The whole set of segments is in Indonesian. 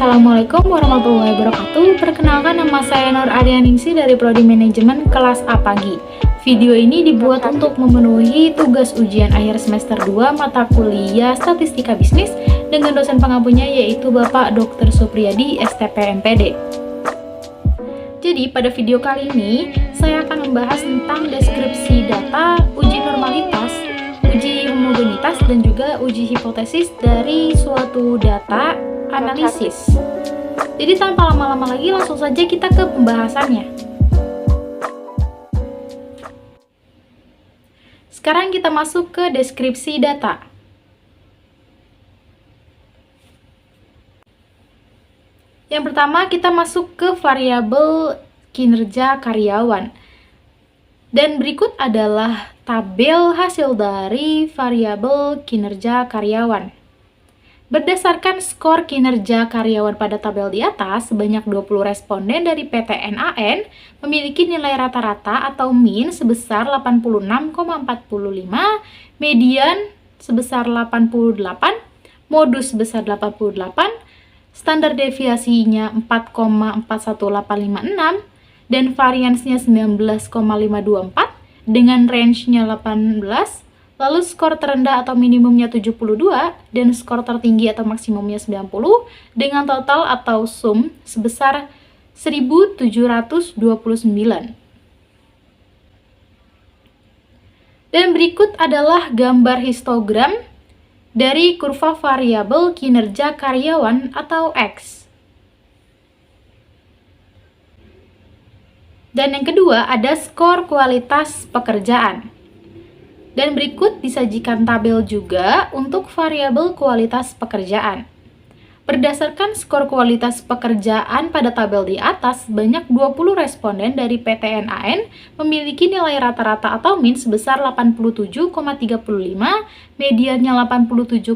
Assalamualaikum warahmatullahi wabarakatuh. Perkenalkan, nama saya Nur Aryaningsih dari Prodi Manajemen kelas A pagi. Video ini dibuat untuk memenuhi tugas ujian akhir semester 2 mata kuliah Statistika Bisnis dengan dosen pengampunya yaitu Bapak Dr. Supriyadi, STP MPD. Jadi pada video kali ini saya akan membahas tentang deskripsi data, uji normalitas, uji homogenitas, dan juga uji hipotesis dari suatu data analisis. Jadi tanpa lama-lama lagi langsung saja kita ke pembahasannya. Sekarang kita masuk ke deskripsi data. Yang pertama kita masuk ke variabel kinerja karyawan. Dan berikut adalah tabel hasil dari variabel kinerja karyawan. Berdasarkan skor kinerja karyawan pada tabel di atas, sebanyak 20 responden dari PTNAN memiliki nilai rata-rata atau min sebesar 86,45, median sebesar 88, modus sebesar 88, standar deviasinya 4,41856, dan variansnya 19,524 dengan range-nya 18. Lalu skor terendah atau minimumnya 72 dan skor tertinggi atau maksimumnya 90 dengan total atau sum sebesar 1729. Dan berikut adalah gambar histogram dari kurva variabel kinerja karyawan atau X. Dan yang kedua ada skor kualitas pekerjaan. Dan berikut disajikan tabel juga untuk variabel kualitas pekerjaan. Berdasarkan skor kualitas pekerjaan pada tabel di atas, banyak 20 responden dari PTNAN memiliki nilai rata-rata atau min sebesar 87,35, mediannya 87,50,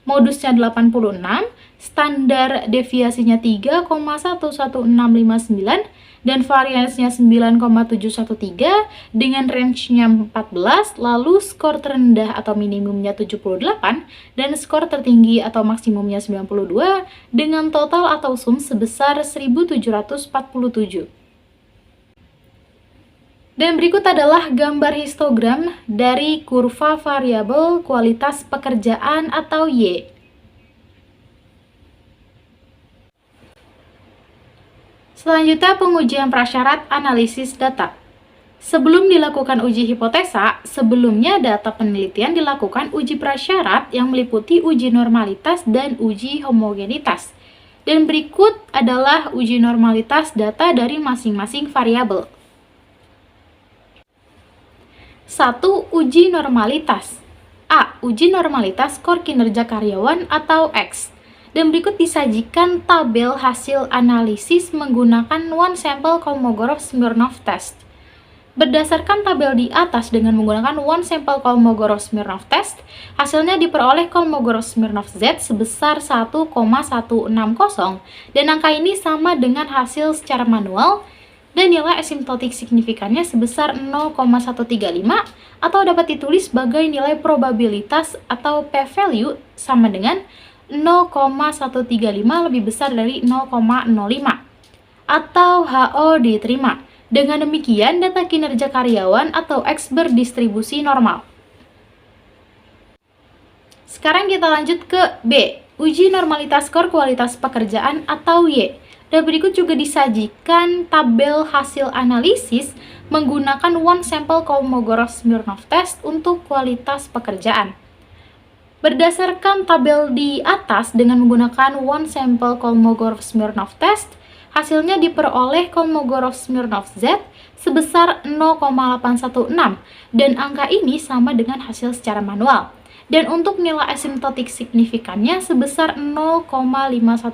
modusnya 86, standar deviasinya 3,11659, dan variansnya 9,713 dengan range-nya 14, lalu skor terendah atau minimumnya 78 dan skor tertinggi atau maksimumnya 92 dengan total atau sum sebesar 1747. Dan berikut adalah gambar histogram dari kurva variabel kualitas pekerjaan atau Y. Selanjutnya, pengujian prasyarat analisis data. Sebelum dilakukan uji hipotesa, sebelumnya data penelitian dilakukan uji prasyarat yang meliputi uji normalitas dan uji homogenitas. Dan berikut adalah uji normalitas data dari masing-masing variabel. 1. Uji normalitas. A. Uji normalitas skor kinerja karyawan atau X. Dan berikut disajikan tabel hasil analisis menggunakan one sample Kolmogorov-Smirnov test. Berdasarkan tabel di atas dengan menggunakan one sample Kolmogorov-Smirnov test, hasilnya diperoleh Kolmogorov-Smirnov Z sebesar 1,160 dan angka ini sama dengan hasil secara manual dan nilai asimptotik signifikannya sebesar 0,135 atau dapat ditulis sebagai nilai probabilitas atau p-value sama dengan 0,135 lebih besar dari 0,05 atau HO diterima. Dengan demikian data kinerja karyawan atau X berdistribusi normal. Sekarang kita lanjut ke B, uji normalitas skor kualitas pekerjaan atau Y. Dan berikut juga disajikan tabel hasil analisis menggunakan one sample Kolmogorov-Smirnov test untuk kualitas pekerjaan. Berdasarkan tabel di atas dengan menggunakan one sample Kolmogorov-Smirnov test, hasilnya diperoleh Kolmogorov-Smirnov Z sebesar 0,816 dan angka ini sama dengan hasil secara manual. Dan untuk nilai asimptotik signifikannya sebesar 0,518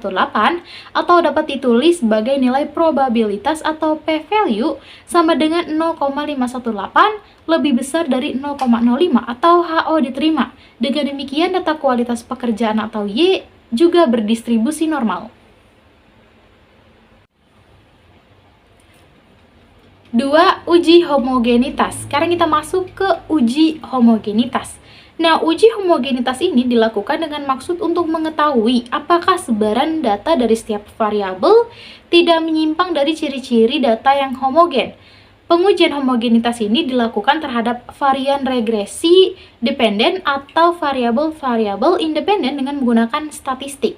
atau dapat ditulis sebagai nilai probabilitas atau p-value sama dengan 0,518 lebih besar dari 0,05 atau HO diterima. Dengan demikian data kualitas pekerjaan atau Y juga berdistribusi normal. 2. Uji homogenitas. Sekarang kita masuk ke uji homogenitas. Nah, uji homogenitas ini dilakukan dengan maksud untuk mengetahui apakah sebaran data dari setiap variabel tidak menyimpang dari ciri-ciri data yang homogen. Pengujian homogenitas ini dilakukan terhadap varian regresi dependen atau variabel-variabel independen dengan menggunakan statistik.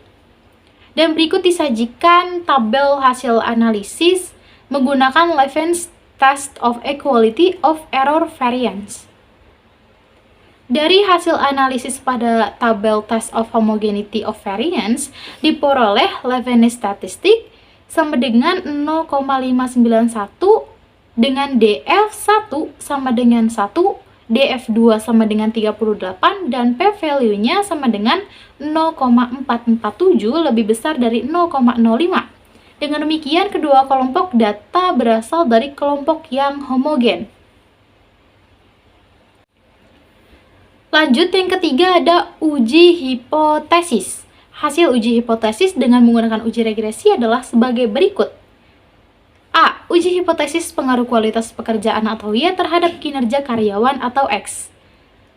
Dan berikut disajikan tabel hasil analisis menggunakan Levens Test of Equality of Error Variance. Dari hasil analisis pada tabel Test of Homogeneity of Variance diperoleh Levens statistik sama dengan 0,591 dengan DF1 sama dengan 1, DF2 sama dengan 38, dan P-value-nya sama dengan 0,447 lebih besar dari 0,05. Dengan demikian, kedua kelompok data berasal dari kelompok yang homogen. Lanjut, yang ketiga ada uji hipotesis. Hasil uji hipotesis dengan menggunakan uji regresi adalah sebagai berikut. A. Uji hipotesis pengaruh kualitas pekerjaan atau Y terhadap kinerja karyawan atau X.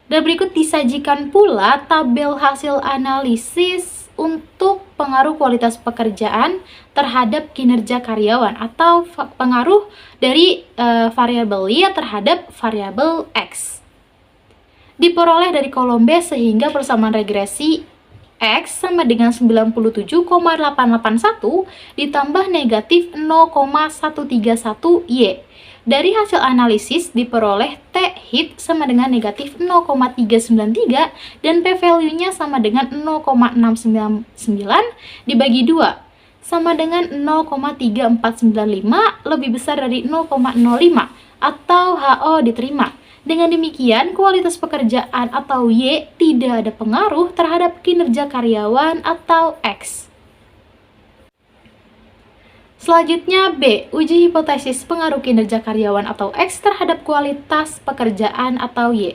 Dan berikut disajikan pula tabel hasil analisis untuk pengaruh kualitas pekerjaan terhadap kinerja karyawan atau pengaruh dari variabel Y terhadap variabel X. Diperoleh dari kolom B sehingga persamaan regresi X sama dengan 97,881 ditambah negatif 0,131 Y. Dari hasil analisis diperoleh T hit sama dengan negatif 0,393 dan P-value-nya sama dengan 0,699 dibagi 2 sama dengan 0,3495 lebih besar dari 0,05 atau HO diterima. Dengan demikian, kualitas pekerjaan atau Y tidak ada pengaruh terhadap kinerja karyawan atau X. Selanjutnya B. Uji hipotesis pengaruh kinerja karyawan atau X terhadap kualitas pekerjaan atau Y.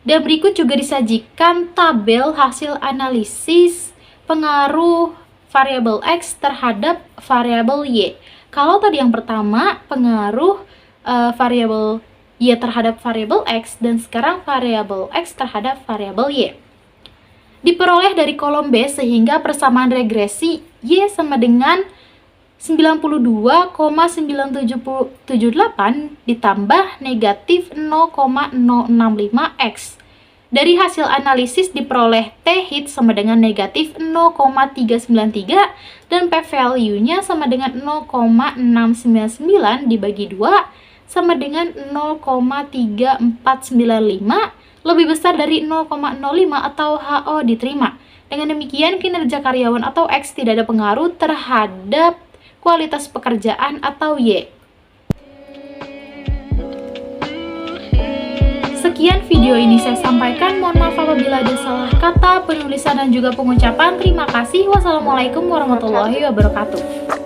Dan berikut juga disajikan tabel hasil analisis pengaruh variabel X terhadap variabel Y. Kalau tadi yang pertama pengaruh variabel Y terhadap variabel X, dan sekarang variabel X terhadap variabel Y. Diperoleh dari kolom B sehingga persamaan regresi Y sama dengan 92,9778 ditambah negatif 0,065X. Dari hasil analisis diperoleh T hit sama dengan negatif 0,393 dan P-value-nya sama dengan 0,699 dibagi 2 sama dengan 0,3495 lebih besar dari 0,05 atau HO diterima. Dengan demikian, kinerja karyawan atau X tidak ada pengaruh terhadap kualitas pekerjaan atau Y. Sekian video ini saya sampaikan. Mohon maaf apabila ada salah kata, penulisan dan juga pengucapan. Terima kasih. Wassalamualaikum warahmatullahi wabarakatuh.